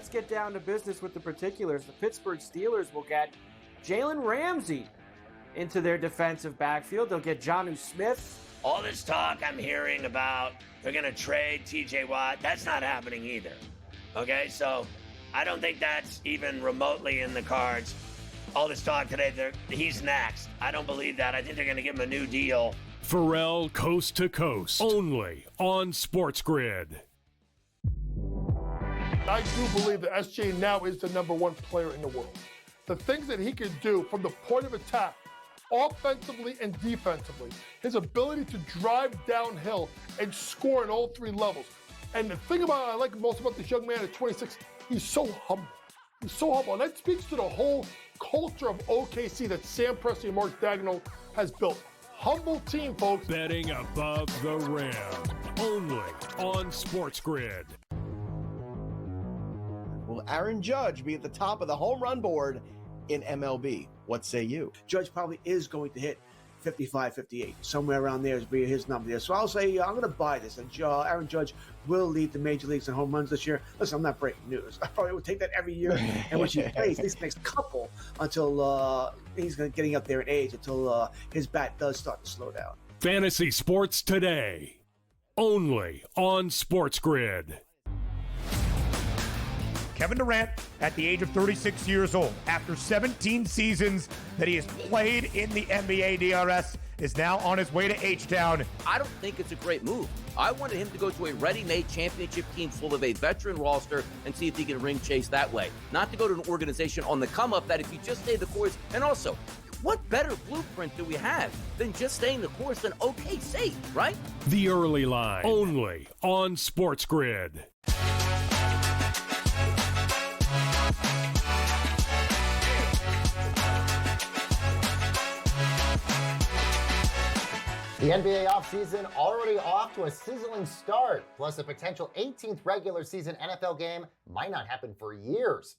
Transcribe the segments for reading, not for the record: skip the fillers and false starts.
let's get down to business with the particulars. The Pittsburgh Steelers will get Jalen Ramsey into their defensive backfield. They'll get Jonnu Smith. All this talk I'm hearing about they're going to trade TJ Watt, that's not happening either. Okay, so I don't think that's even remotely in the cards. All this talk today, he's next. I don't believe that. I think they're going to give him a new deal. Pharrell Coast to Coast, only on SportsGrid. I do believe that SJ now is the number one player in the world. The things that he can do from the point of attack, offensively and defensively, his ability to drive downhill and score at all three levels. And the thing about I like most about this young man at 26, he's so humble. He's so humble. And that speaks to the whole culture of OKC that Sam Presti and Mark Daigneault has built. Humble team, folks. Betting above the rim, only on SportsGrid. Will Aaron Judge be at the top of the home run board in MLB? What say you? Judge probably is going to hit 55, 58. Somewhere around there is his number there. So I'll say I'm going to buy this. And Aaron Judge will lead the major leagues in home runs this year. Listen, I'm not breaking news. I probably would take that every year. And when he plays, these next couple until he's getting up there in age, until his bat does start to slow down. Fantasy Sports Today, only on SportsGrid. Kevin Durant, at the age of 36 years old, after 17 seasons that he has played in the NBA DRS, is now on his way to H-Town. I don't think it's a great move. I wanted him to go to a ready-made championship team full of a veteran roster and see if he can ring chase that way. Not to go to an organization on the come-up that if you just stay the course, and also, what better blueprint do we have than just staying the course than OKC, right? The Early Line, only on SportsGrid. The NBA offseason already off to a sizzling start, plus a potential 18th regular season NFL game might not happen for years.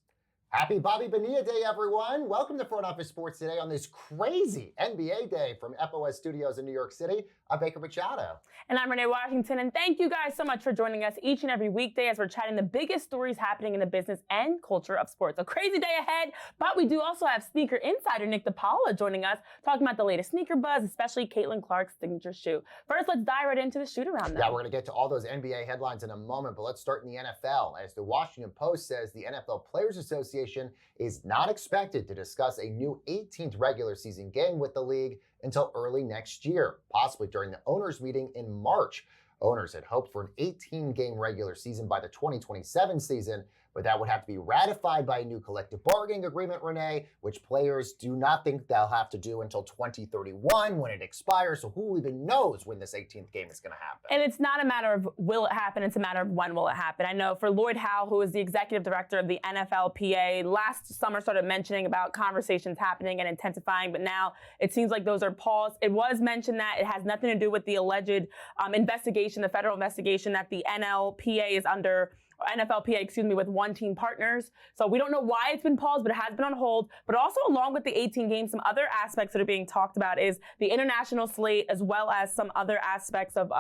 Happy Bobby Bonilla Day, everyone. Welcome to Front Office Sports Today on this crazy NBA day from FOS Studios in New York City. I'm Baker Machado. And I'm Renee Washington. And thank you guys so much for joining us each and every weekday as we're chatting the biggest stories happening in the business and culture of sports. A crazy day ahead, but we do also have sneaker insider Nick DePaula joining us, talking about the latest sneaker buzz, especially Caitlin Clark's signature shoe. First, let's dive right into the shoot around now. Yeah, we're going to get to all those NBA headlines in a moment, but let's start in the NFL. As the Washington Post says, the NFL Players Association is not expected to discuss a new 18th regular season game with the league until early next year, possibly during the owners' meeting in March. Owners had hoped for an 18-game regular season by the 2027 season, but that would have to be ratified by a new collective bargaining agreement, Renee, which players do not think they'll have to do until 2031 when it expires. So who even knows when this 18th game is going to happen? And it's not a matter of will it happen, it's a matter of when will it happen. I know for Lloyd Howe, who is the executive director of the NFLPA, last summer started mentioning about conversations happening and intensifying, but now it seems like those are paused. It was mentioned that it has nothing to do with the alleged investigation, the federal investigation that the NFLPA is under, with One Team Partners. So we don't know why it's been paused, but it has been on hold. But also along with the 18 games, some other aspects that are being talked about is the international slate, as well as some other aspects of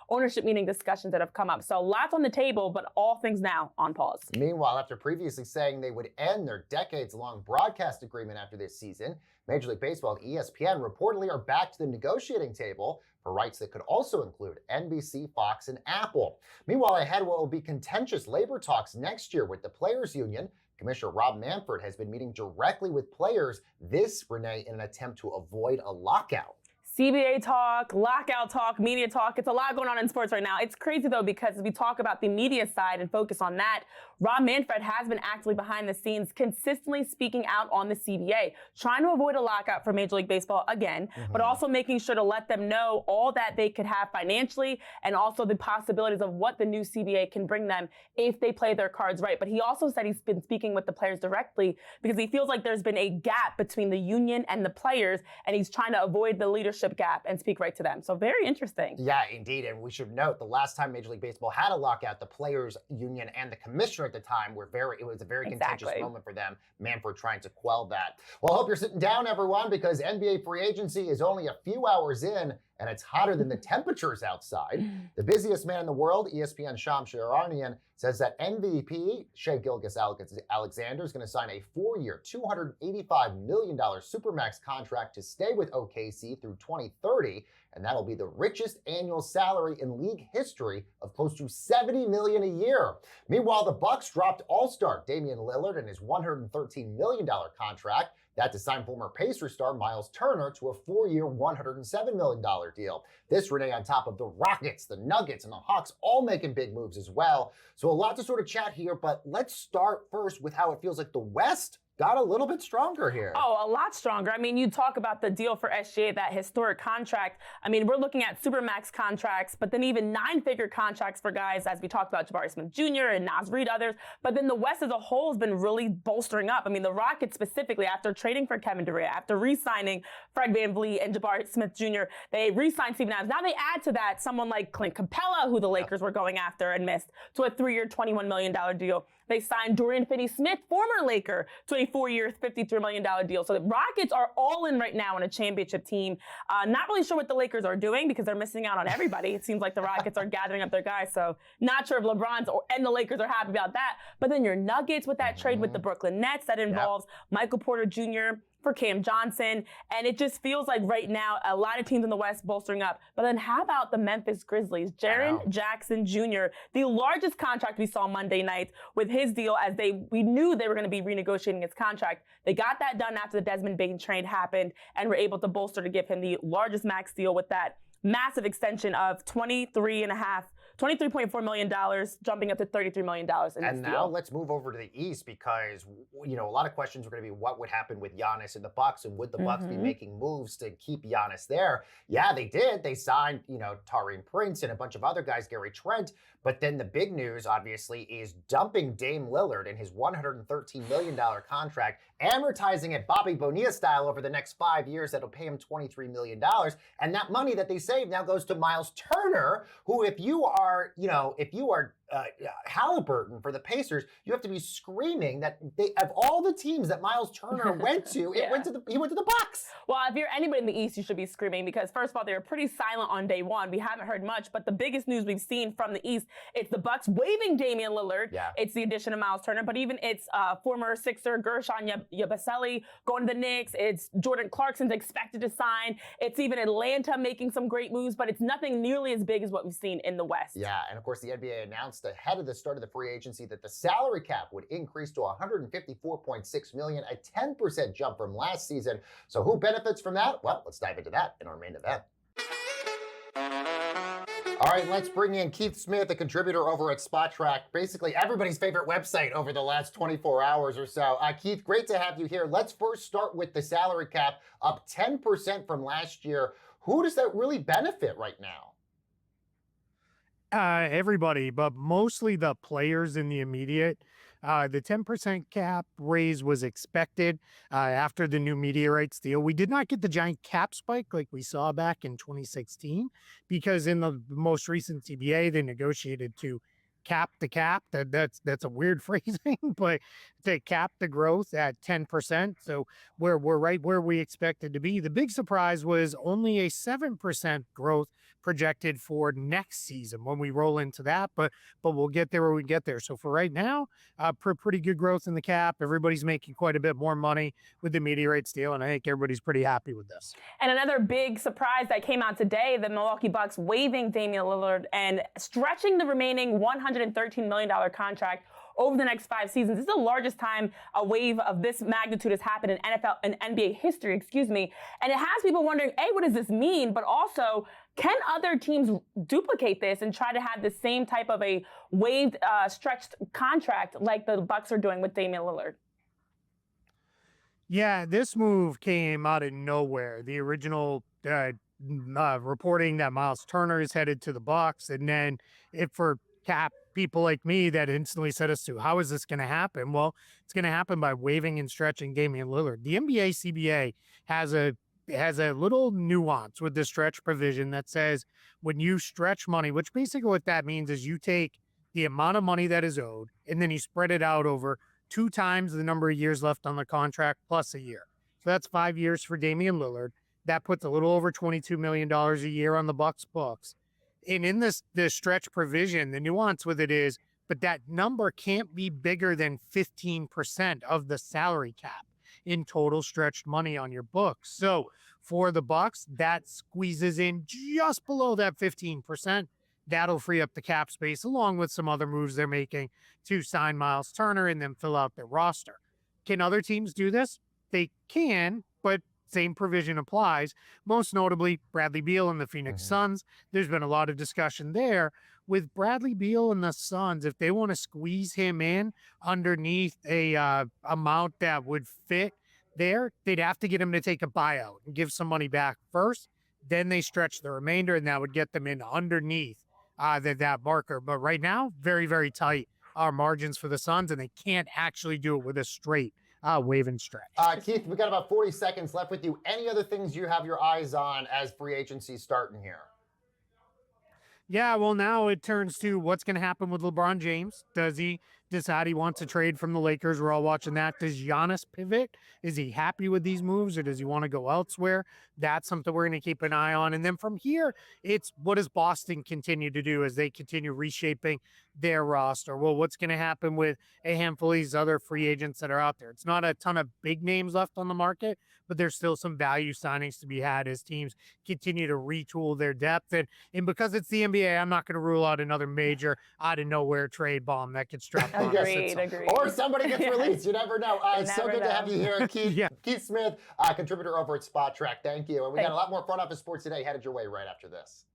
ownership meeting discussions that have come up. So lots on the table, but all things now on pause. Meanwhile, after previously saying they would end their decades-long broadcast agreement after this season, Major League Baseball and ESPN reportedly are back to the negotiating table for rights that could also include NBC, Fox, and Apple. Meanwhile, ahead what will be contentious labor talks next year with the Players Union. Commissioner Rob Manfred has been meeting directly with players, this, Renee, in an attempt to avoid a lockout. CBA talk, lockout talk, media talk. It's a lot going on in sports right now. It's crazy, though, because as we talk about the media side and focus on that, Rob Manfred has been actively behind the scenes, consistently speaking out on the CBA, trying to avoid a lockout for Major League Baseball again, but also making sure to let them know all that they could have financially and also the possibilities of what the new CBA can bring them if they play their cards right. But he also said he's been speaking with the players directly because he feels like there's been a gap between the union and the players, and he's trying to avoid the leadership gap and speak right to them. So very interesting. Yeah, indeed. And we should note the last time Major League Baseball had a lockout, the players union and the commissioner at the time it was a very contentious moment for them. Manfred trying to quell that. Well, I hope you're sitting down, everyone, because NBA free agency is only a few hours in and it's hotter than the temperatures outside. The busiest man in the world, ESPN Shams Charania, says that MVP Shai Gilgeous-Alexander is going to sign a 4-year, $285 million Supermax contract to stay with OKC through 2030, and that'll be the richest annual salary in league history of close to $70 million a year. Meanwhile, the Bucks dropped All-Star Damian Lillard and his $113 million contract. That to sign former Pacers star Miles Turner to a 4-year, $107 million deal. This, Renee, on top of the Rockets, the Nuggets, and the Hawks all making big moves as well. So a lot to sort of chat here, but let's start first with how it feels like the West got a little bit stronger here. Oh, a lot stronger. I mean, you talk about the deal for SGA, that historic contract. I mean, we're looking at Supermax contracts, but then even 9-figure contracts for guys, as we talked about Jabari Smith Jr. and Naz Reid, others. But then the West as a whole has been really bolstering up. I mean, the Rockets specifically, after trading for Kevin Durant, after re-signing Fred VanVleet and Jabari Smith Jr., they re-signed Steven Adams. Now they add to that someone like Clint Capella, who the Lakers were going after and missed, to a 3-year, $21 million deal. They signed Dorian Finney-Smith, former Laker, to a 4-year, $53 million deal. So the Rockets are all in right now on a championship team. Not really sure what the Lakers are doing because they're missing out on everybody. It seems like the Rockets are gathering up their guys. So not sure if LeBron's and the Lakers are happy about that. But then your Nuggets with that trade with the Brooklyn Nets that involves Michael Porter Jr., for Cam Johnson. And it just feels like right now a lot of teams in the West bolstering up. But then how about the Memphis Grizzlies? Jaren Jackson Jr., the largest contract we saw Monday night with his deal, as we knew they were going to be renegotiating his contract. They got that done after the Desmond Bane trade happened and were able to bolster to give him the largest max deal with that massive extension of $23.4 million, jumping up to $33 million in this deal. And now let's move over to the East because, a lot of questions are going to be what would happen with Giannis and the Bucks, and would the Bucks be making moves to keep Giannis there? Yeah, they did. They signed, Taurean Prince and a bunch of other guys, Gary Trent. But then the big news, obviously, is dumping Dame Lillard in his $113 million contract, amortizing it Bobby Bonilla style over the next 5 years. That'll pay him $23 million. And that money that they saved now goes to Miles Turner, who, if you are Halliburton for the Pacers, you have to be screaming that of all the teams that Miles Turner went to, he went to the Bucks. Well, if you're anybody in the East, you should be screaming because, first of all, they were pretty silent on day one. We haven't heard much, but the biggest news we've seen from the East, it's the Bucks waiving Damian Lillard. Yeah. It's the addition of Miles Turner, but even it's former Sixer Gershon Yabusele going to the Knicks. It's Jordan Clarkson's expected to sign. It's even Atlanta making some great moves, but it's nothing nearly as big as what we've seen in the West. Yeah, and of course, the NBA announced ahead of the start of the free agency that the salary cap would increase to $154.6 million, a 10% jump from last season. So who benefits from that? Well, let's dive into that in our main event. All right, let's bring in Keith Smith, a contributor over at SpotTrack, basically everybody's favorite website over the last 24 hours or so. Keith, great to have you here. Let's first start with the salary cap, up 10% from last year. Who does that really benefit right now? Everybody, but mostly the players in the immediate. The 10% cap raise was expected after the new media rights deal. We did not get the giant cap spike like we saw back in 2016 because in the most recent CBA, they negotiated to cap the cap. That's a weird phrasing, but to cap the growth at 10%. So we're right where we expected to be. The big surprise was only a 7% growth projected for next season when we roll into that, but we'll get there when we get there. So for right now, pretty good growth in the cap. Everybody's making quite a bit more money with the media rights deal, and I think everybody's pretty happy with this. And another big surprise that came out today, the Milwaukee Bucks waiving Damian Lillard and stretching the remaining $113 million contract over the next 5 seasons. This is the largest time a wave of this magnitude has happened in NFL and NBA history, And it has people wondering, A, what does this mean? But also, can other teams duplicate this and try to have the same type of a waived, stretched contract like the Bucks are doing with Damian Lillard? Yeah, this move came out of nowhere. The original reporting that Miles Turner is headed to the Bucks, and then for cap people like me that instantly set us to, how is this going to happen? Well, it's going to happen by waiving and stretching Damian Lillard. The NBA CBA has a little nuance with the stretch provision that says when you stretch money, which basically what that means is you take the amount of money that is owed and then you spread it out over 2 times the number of years left on the contract plus a year. So that's 5 years for Damian Lillard. That puts a little over $22 million a year on the Bucks books. And in this stretch provision, the nuance with it is, but that number can't be bigger than 15% of the salary cap in total stretched money on your books. So for the Bucks, that squeezes in just below that 15%. That'll free up the cap space, along with some other moves they're making to sign Miles Turner and then fill out their roster. Can other teams do this? They can, but same provision applies. Most notably, Bradley Beal and the Phoenix Suns. There's been a lot of discussion there. With Bradley Beal and the Suns, if they want to squeeze him in underneath a amount that would fit there, they'd have to get him to take a buyout and give some money back first. Then they stretch the remainder, and that would get them in underneath that marker. But right now, very, very tight margins for the Suns, and they can't actually do it with a straight wave and stretch. Keith, we got about 40 seconds left with you. Any other things you have your eyes on as free agency starting here? Yeah, well, now it turns to what's going to happen with LeBron James. Does he decide he wants to trade from the Lakers? We're all watching that. Does Giannis pivot? Is he happy with these moves, or does he want to go elsewhere? That's something we're going to keep an eye on. And then from here, it's what does Boston continue to do as they continue reshaping their roster? Well, what's going to happen with a handful of these other free agents that are out there? It's not a ton of big names left on the market, but there's still some value signings to be had as teams continue to retool their depth. And because it's the NBA, I'm not going to rule out another major out-of-nowhere trade bomb that gets dropped on us. Agreed. Or somebody gets released. You never know. It's so good to have you here, Keith. Yeah. Keith Smith, contributor over at Spot Track. Thank you. And we got a lot more front office sports today headed your way right after this.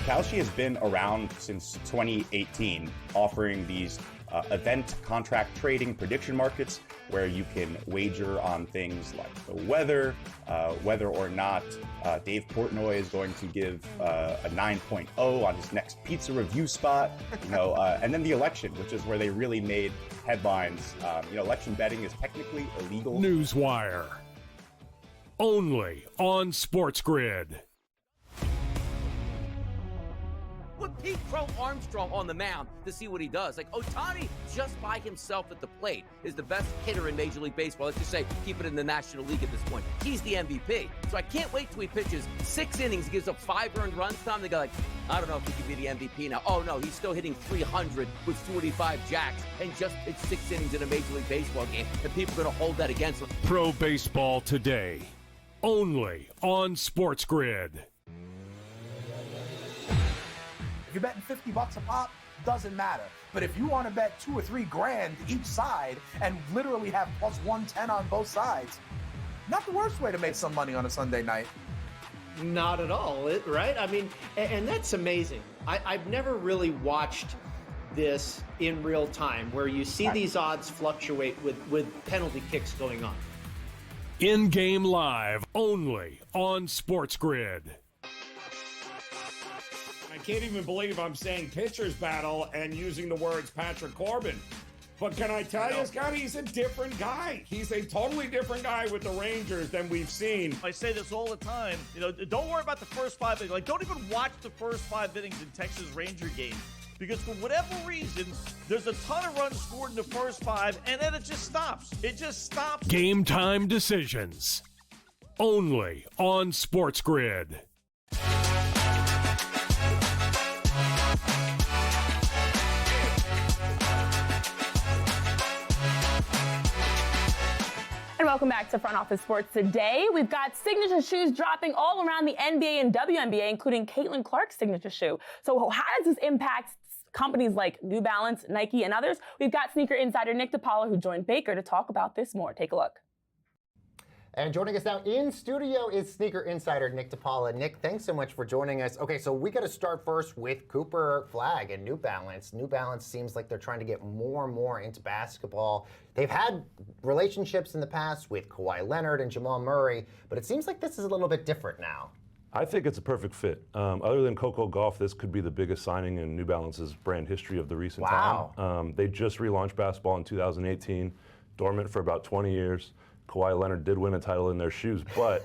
Kalshi has been around since 2018, offering these event contract trading prediction markets where you can wager on things like the weather, whether or not Dave Portnoy is going to give a 9.0 on his next pizza review spot, and then the election, which is where they really made headlines. Election betting is technically illegal. Newswire. Only on SportsGrid. Put Pete Crow Armstrong on the mound to see what he does. Like, Ohtani, just by himself at the plate, is the best hitter in Major League Baseball. Let's just say, keep it in the National League at this point. He's the MVP. So I can't wait till he pitches 6 innings, gives up 5 earned runs. Time they go like, I don't know if he could be the MVP now. Oh, no, he's still hitting 300 with 45 jacks and just pitched 6 innings in a Major League Baseball game. And people are going to hold that against him. Pro Baseball Today. Only on SportsGrid. If you're betting $50 a pop, doesn't matter. But if you want to bet $2 or $3 grand each side and literally have plus 110 on both sides, not the worst way to make some money on a Sunday night. Not at all, right? I mean, and that's amazing. I've never really watched this in real time where you see these odds fluctuate with penalty kicks going on. In-game live, only on SportsGrid. I can't even believe I'm saying pitcher's battle and using the words Patrick Corbin. But can I tell you, Scott, he's a different guy. He's a totally different guy with the Rangers than we've seen. I say this all the time. Don't worry about the first 5 innings. Like, don't even watch the first 5 innings in Texas Ranger games. Because for whatever reason, there's a ton of runs scored in the first 5, and then it just stops. It just stops. Game time decisions. Only on SportsGrid. And welcome back to Front Office Sports Today. We've got signature shoes dropping all around the NBA and WNBA, including Caitlin Clark's signature shoe. So how does this impact companies like New Balance, Nike, and others? We've got sneaker insider Nick DiPaolo, who joined Baker to talk about this more. Take a look. And joining us now in studio is sneaker insider Nick DiPaolo. Nick, thanks so much for joining us. Okay, so we got to start first with Cooper Flag and New Balance. New Balance seems like they're trying to get more and more into basketball. They've had relationships in the past with Kawhi Leonard and Jamal Murray, but it seems like this is a little bit different now. I think it's a perfect fit. Other than Coco Gauff, this could be the biggest signing in New Balance's brand history of the recent time. They just relaunched basketball in 2018, dormant for about 20 years. Kawhi Leonard did win a title in their shoes, but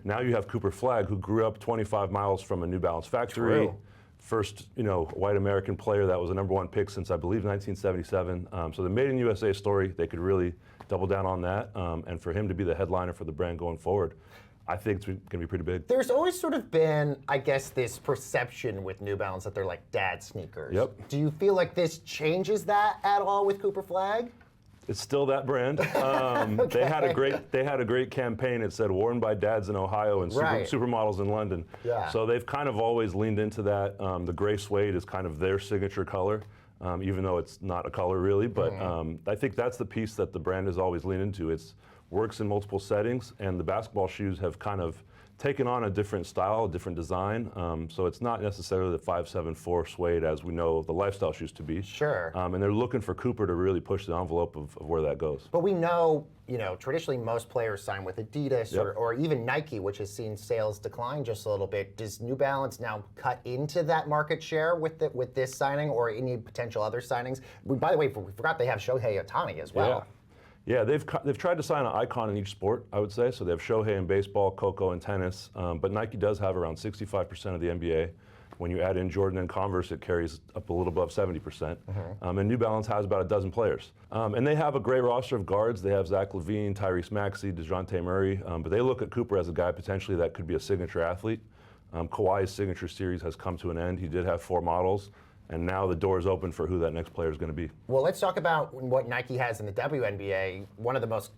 now you have Cooper Flagg, who grew up 25 miles from a New Balance factory. True. First, white American player that was a number 1 pick since, I believe, 1977. So the Made in USA story, they could really double down on that. And for him to be the headliner for the brand going forward, I think it's going to be pretty big. There's always sort of been, I guess, this perception with New Balance that they're like dad sneakers. Yep. Do you feel like this changes that at all with Cooper Flagg? It's still that brand. They had a great campaign. It said worn by dads in Ohio and supermodels in London. Yeah. So they've kind of always leaned into that. The gray suede is kind of their signature color, even though it's not a color really. But I think that's the piece that the brand has always leaned into. It works in multiple settings, and the basketball shoes have kind of taken on a different style, a different design. So it's not necessarily the 574 suede as we know the lifestyle shoes to be. Sure. And they're looking for Cooper to really push the envelope of where that goes. But we know, traditionally most players sign with Adidas or even Nike, which has seen sales decline just a little bit. Does New Balance now cut into that market share with this signing or any potential other signings? By the way, we forgot they have Shohei Ohtani as well. Yeah, they've tried to sign an icon in each sport, I would say. So they have Shohei in baseball, Coco in tennis, but Nike does have around 65% of the NBA. When you add in Jordan and Converse, it carries up a little above 70%. And New Balance has about a dozen players. And they have a great roster of guards. They have Zach LaVine, Tyrese Maxey, DeJounte Murray, but they look at Cooper as a guy potentially that could be a signature athlete. Kawhi's signature series has come to an end. He did have 4 models. And now the door is open for who that next player is going to be. Well, let's talk about what Nike has in the WNBA. One of the most,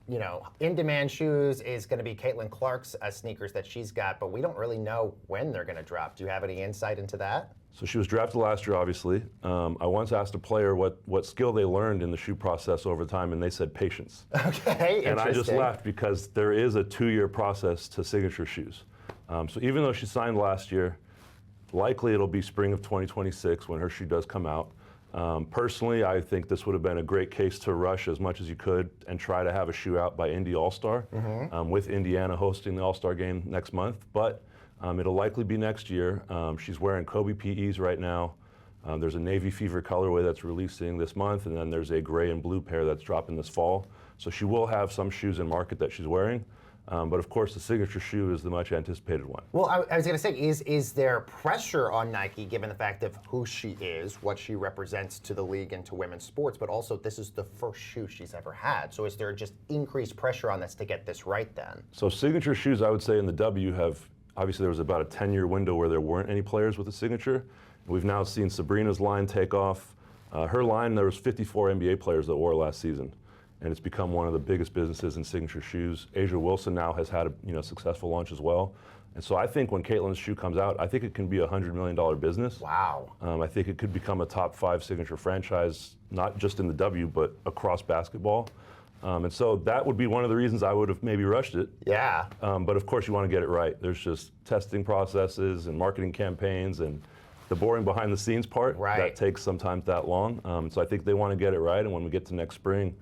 in-demand shoes is going to be Caitlin Clark's sneakers that she's got, but we don't really know when they're going to drop. Do you have any insight into that? So she was drafted last year, obviously. I once asked a player what skill they learned in the shoe process over time, and they said patience. Okay, and I just laughed because there is a 2-year process to signature shoes. So even though she signed last year, likely it'll be spring of 2026 when her shoe does come out. Personally, I think this would have been a great case to rush as much as you could and try to have a shoe out by Indy All-Star, with Indiana hosting the All-Star game next month. But it'll likely be next year. She's wearing Kobe PEs right now. There's a Navy Fever colorway that's releasing this month, and then there's a gray and blue pair that's dropping this fall. So she will have some shoes in market that she's wearing. But of course, the signature shoe is the much anticipated one. Well, I was going to say, is there pressure on Nike given the fact of who she is, what she represents to the league and to women's sports, but also this is the first shoe she's ever had. So is there just increased pressure on this to get this right then? So signature shoes, I would say in the W obviously there was about a 10-year window where there weren't any players with a signature. We've now seen Sabrina's line take off. Her line, there was 54 NBA players that wore last season. And it's become one of the biggest businesses in signature shoes. Asia Wilson now has had a successful launch as well. And so I think when Caitlin's shoe comes out, I think it can be a $100 million business. Wow. I think it could become a top 5 signature franchise, not just in the W, but across basketball. And so that would be one of the reasons I would have maybe rushed it. Yeah. But of course you want to get it right. There's just testing processes and marketing campaigns and the boring behind the scenes part that takes sometimes that long. So I think they want to get it right. And when we get to next spring,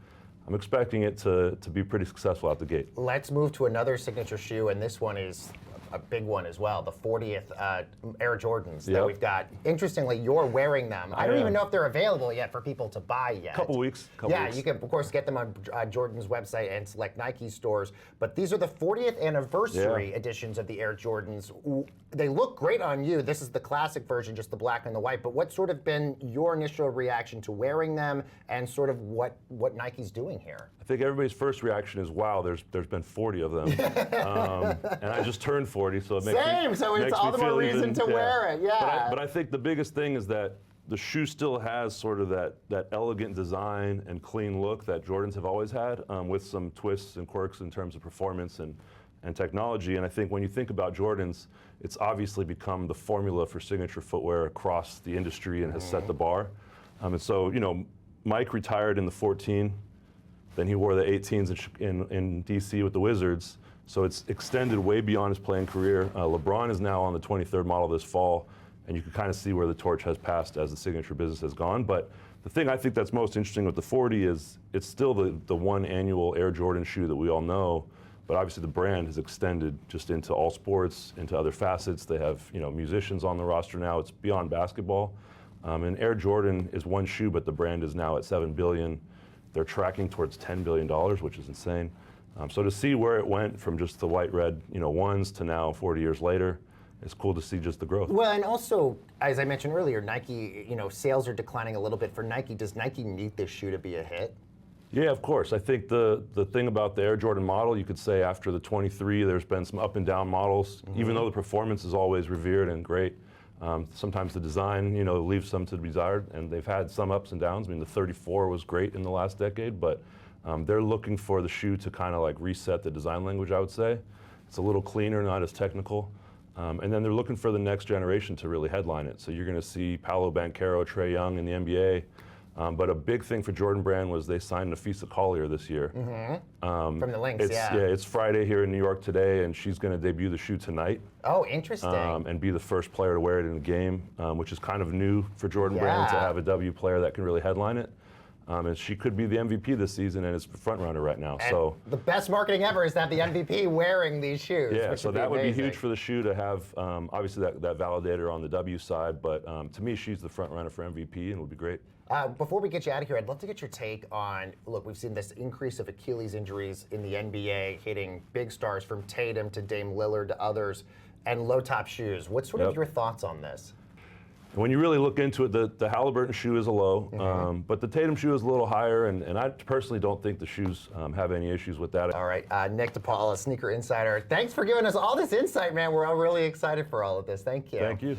I'm expecting it to be pretty successful out the gate. Let's move to another signature shoe, and this one is a big one as well, the 40th Air Jordans that we've got. Interestingly, you're wearing them. I don't even know if they're available yet for people to buy yet. Couple weeks. You can, of course, get them on Jordan's website and select Nike stores. But these are the 40th anniversary editions of the Air Jordans. They look great on you. This is the classic version, just the black and the white. But what's sort of been your initial reaction to wearing them and sort of what Nike's doing here? I think everybody's first reaction is, wow, there's been 40 of them. And I just turned 40, so it makes me so it's all the more reason to wear it, But I think the biggest thing is that the shoe still has sort of that elegant design and clean look that Jordans have always had, with some twists and quirks in terms of performance and technology. And I think when you think about Jordans, it's obviously become the formula for signature footwear across the industry and has set the bar. And so, Mike retired in the 14. Then he wore the 18s in DC with the Wizards. So it's extended way beyond his playing career. LeBron is now on the 23rd model this fall, and you can kind of see where the torch has passed as the signature business has gone. But the thing I think that's most interesting with the 40 is it's still the one annual Air Jordan shoe that we all know, But obviously the brand has extended just into all sports, into other facets. They have, musicians on the roster now. It's beyond basketball. And Air Jordan is one shoe, but the brand is now at $7 billion. They're tracking towards $10 billion, which is insane. So to see where it went from just the white red, ones to now 40 years later, it's cool to see just the growth. Well, and also, as I mentioned earlier, Nike, sales are declining a little bit for Nike. Does Nike need this shoe to be a hit? Yeah, of course. I think the thing about the Air Jordan model, you could say after the 23, there's been some up and down models, even though the performance is always revered and great. Sometimes the design, leaves some to be desired, and they've had some ups and downs. I mean, the 34 was great in the last decade, but they're looking for the shoe to kind of like reset the design language, I would say. It's a little cleaner, not as technical. And then they're looking for the next generation to really headline it. So you're going to see Paolo Banchero, Trae Young in the NBA. But a big thing for Jordan Brand was they signed Nafisa Collier this year. From the Lynx, Yeah, it's Friday here in New York today, and she's going to debut the shoe tonight. Oh, interesting. And be the first player to wear it in a game, which is kind of new for Jordan Brand to have a W player that can really headline it. And she could be the MVP this season, and it's the front runner right now. And so the best marketing ever is that the MVP wearing these shoes. yeah, which so would be that would be amazing. huge for the shoe to have. Obviously, that validator on the W side, but to me, she's the front runner for MVP, and it would be great. Before we get you out of here, I'd love to get your take on, look, we've seen this increase of Achilles injuries in the NBA, hitting big stars from Tatum to Dame Lillard to others, and low-top shoes. What's sort of your thoughts on this? When you really look into it, the Halliburton shoe is a low, but the Tatum shoe is a little higher, and I personally don't think the shoes have any issues with that. All right, Nick DePaula, Sneaker Insider, thanks for giving us all this insight, man. We're all really excited for all of this. Thank you. Thank you.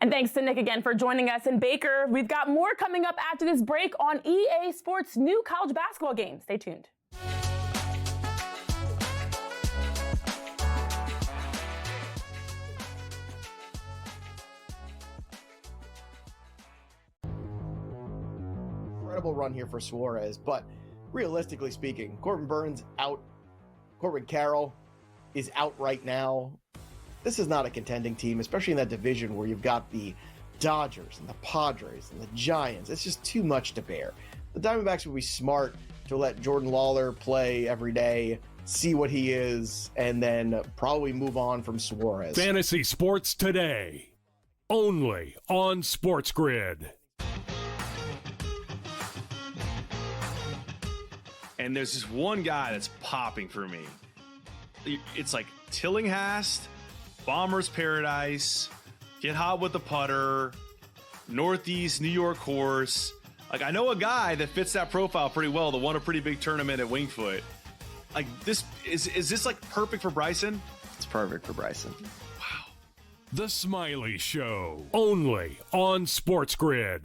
And thanks to Nick again for joining us. And Baker, we've got more coming up after this break on EA Sports' new college basketball game. Stay tuned. Incredible run here for Suarez, but realistically speaking, Corbin Burns out, Corbin Carroll is out right now. This is not a contending team, especially in that division where you've got the Dodgers and the Padres and the Giants. It's just too much to bear. The Diamondbacks would be smart to let Jordan Lawler play every day, see what he is, and then probably move on from Suarez. Fantasy Sports Today, only on SportsGrid. And there's this one guy that's popping for me. It's like Tillinghast, Bomber's Paradise, Get Hot with the Putter, Northeast New York Horse. Like, I know a guy that fits that profile pretty well that won a pretty big tournament at Wingfoot. Like, this is this like perfect for Bryson? It's perfect for Bryson. The Smiley Show, only on SportsGrid.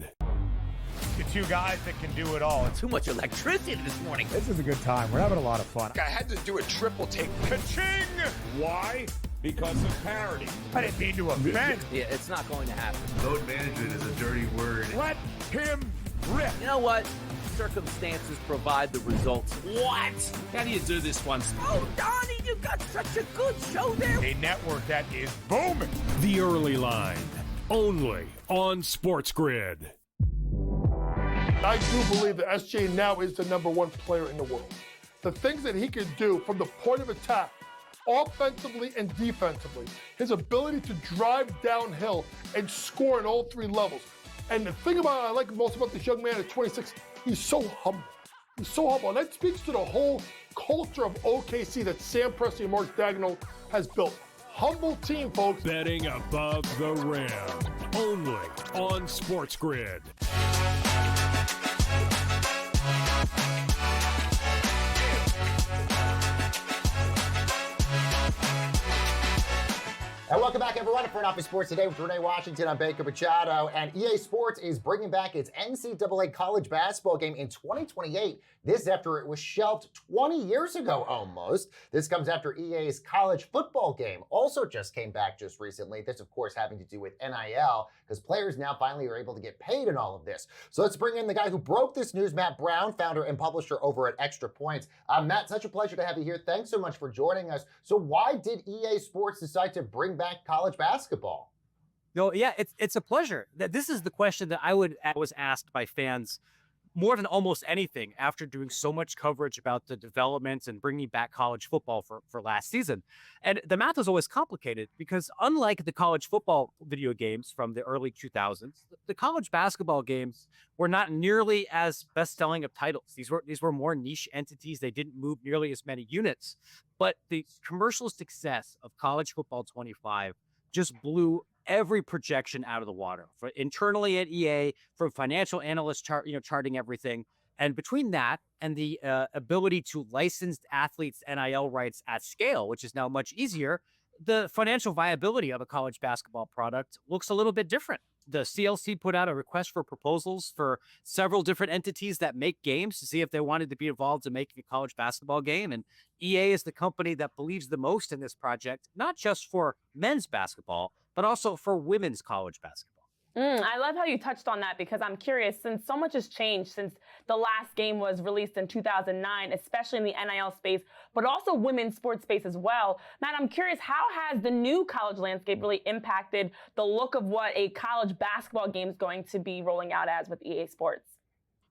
The two guys that can do it all. Too much electricity this morning. This is a good time. We're having a lot of fun. I had to do a triple take. Ka-ching! Why? Because of parity. I didn't mean to offend. Yeah, it's not going to happen. Load management is a dirty word. Let him rip. You know what? Circumstances provide the results. What? How do you do this one? Oh, Donnie, you got such a good show there. A network that is booming. The Early Line, only on SportsGrid. I do believe that SJ now is the #1 player in the world. The things that he can do from the point of attack, offensively and defensively, his ability to drive downhill and score at all three levels. And the thing I like most about this young man at 26, he's so humble. He's so humble. And that speaks to the whole culture of OKC that Sam Presti and Mark Daigneault has built. Humble team, folks. Betting above the rim, only on SportsGrid. And welcome back, everyone, to Front Office Sports Today with Renee Washington. I'm Baker Machado, and EA Sports is bringing back its NCAA college basketball game in 2028. This after it was shelved 20 years ago, almost. This comes after EA's college football game also just came back just recently. This, of course, having to do with NIL, because players now finally are able to get paid in all of this. So let's bring in the guy who broke this news, Matt Brown, founder and publisher over at Extra Points. Matt, such a pleasure to have you here. Thanks so much for joining us. So why did EA Sports decide to bring back college basketball? No, yeah, it's a pleasure. This is the question that I was asked by fans more than almost anything after doing so much coverage about the development and bringing back college football for last season. And the math is always complicated because unlike the college football video games from the early 2000s, the college basketball games were not nearly as best-selling of titles. These were more niche entities. They didn't move nearly as many units. But the commercial success of College Football 25 just blew every projection out of the water. For internally at EA, from financial analysts charting everything. And between that and the ability to license athletes' NIL rights at scale, which is now much easier, the financial viability of a college basketball product looks a little bit different. The CLC put out a request for proposals for several different entities that make games to see if they wanted to be involved in making a college basketball game. And EA is the company that believes the most in this project, not just for men's basketball, but also for women's college basketball. I love how you touched on that because I'm curious, since so much has changed since the last game was released in 2009, especially in the NIL space, but also women's sports space as well. Matt, I'm curious, how has the new college landscape really impacted the look of what a college basketball game is going to be rolling out as with EA Sports?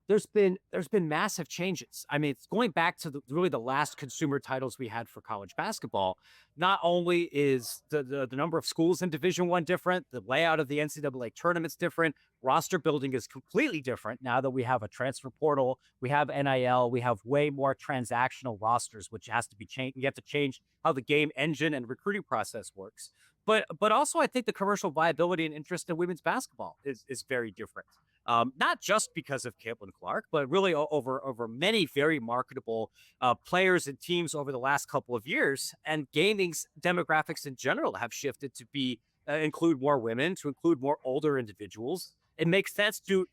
There's been massive changes. I mean, it's going back to really the last consumer titles we had for college basketball. Not only is the number of schools in Division I different, the layout of the NCAA tournament's different, roster building is completely different now that we have a transfer portal, we have NIL, we have way more transactional rosters, which has to be changed. You have to change how the game engine and recruiting process works. But also, I think the commercial viability and interest in women's basketball is very different. Not just because of Caitlin Clark, but really over many very marketable players and teams over the last couple of years. And gaming's demographics in general have shifted to be include more women, to include more older individuals. It makes sense to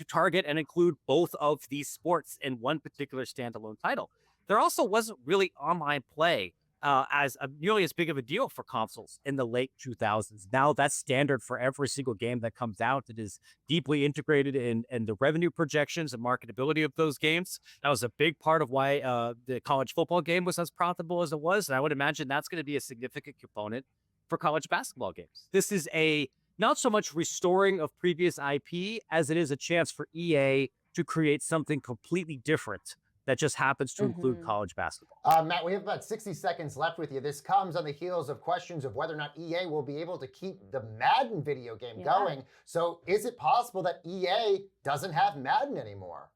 target and include both of these sports in one particular standalone title. There also wasn't really online play as nearly as big of a deal for consoles in the late 2000s. Now that's standard for every single game that comes out. It is deeply integrated in the revenue projections and marketability of those games. That was a big part of why the college football game was as profitable as it was. And I would imagine that's going to be a significant component for college basketball games. This is not so much restoring of previous IP as it is a chance for EA to create something completely different that just happens to include college basketball. Matt, we have about 60 seconds left with you. This comes on the heels of questions of whether or not EA will be able to keep the Madden video game going. So is it possible that EA doesn't have Madden anymore?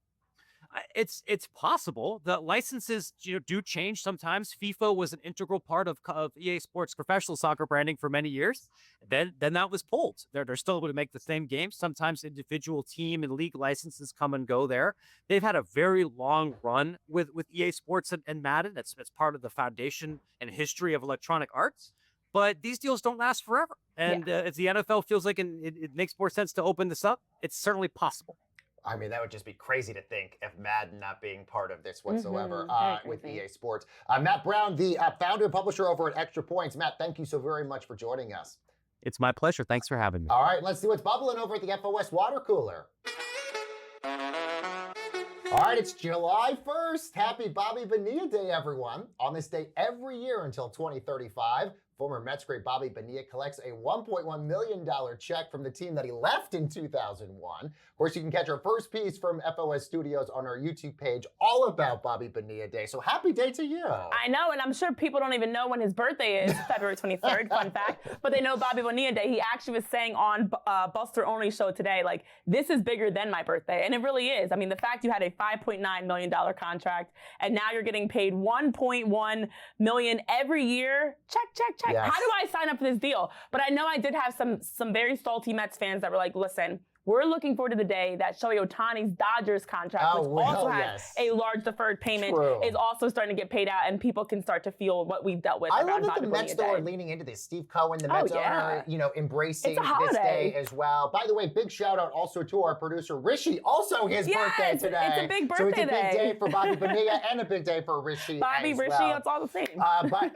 It's possible. The licenses do change sometimes. FIFA was an integral part of EA Sports professional soccer branding for many years. Then that was pulled. They're still able to make the same games. Sometimes individual team and league licenses come and go there. They've had a very long run with EA Sports and Madden. That's part of the foundation and history of electronic arts. But these deals don't last forever. And if the NFL feels like it makes more sense to open this up, it's certainly possible. I mean, that would just be crazy to think of Madden not being part of this whatsoever with EA Sports. Matt Brown, the founder and publisher over at Extra Points. Matt, thank you so very much for joining us. It's my pleasure. Thanks for having me. All right, let's see what's bubbling over at the FOS water cooler. All right, it's July 1st. Happy Bobby Bonilla Day, everyone. On this day every year until 2035, former Mets great Bobby Bonilla collects a $1.1 million check from the team that he left in 2001. Of course, you can catch our first piece from FOS Studios on our YouTube page all about Bobby Bonilla Day. So happy day to you. I know, and I'm sure people don't even know when his birthday is, February 23rd, fun fact. But they know Bobby Bonilla Day. He actually was saying on Buster Only show today, like, this is bigger than my birthday. And it really is. I mean, the fact you had a $5.9 million contract, and now you're getting paid $1.1 million every year. Check. Yes. How do I sign up for this deal? But I know I did have some very salty Mets fans that were like, listen, we're looking forward to the day that Shohei Ohtani's Dodgers contract, which also has a large deferred payment, is also starting to get paid out, and people can start to feel what we've dealt with. I love that the Mets, though, are leaning into this. Steve Cohen, the Mets owner, embracing this day as well. By the way, big shout out also to our producer, Rishi. Also his birthday today. It's a big birthday So it's a big day for Bobby Bonilla and a big day for Rishi Rishi, it's all the same. But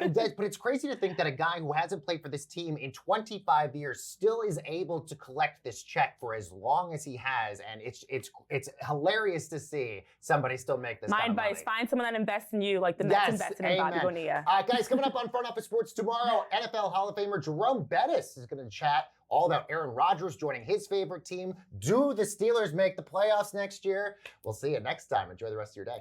it's crazy to think that a guy who hasn't played for this team in 25 years still is able to collect this check for as long as he has, and it's hilarious to see somebody still make this. My kind of advice: money. find someone that invests in you, like the Mets invested in Bobby amen. Bonilla. Guys, coming up on Front Office Sports tomorrow, NFL Hall of Famer Jerome Bettis is going to chat all about Aaron Rodgers joining his favorite team. Do the Steelers make the playoffs next year? We'll see you next time. Enjoy the rest of your day.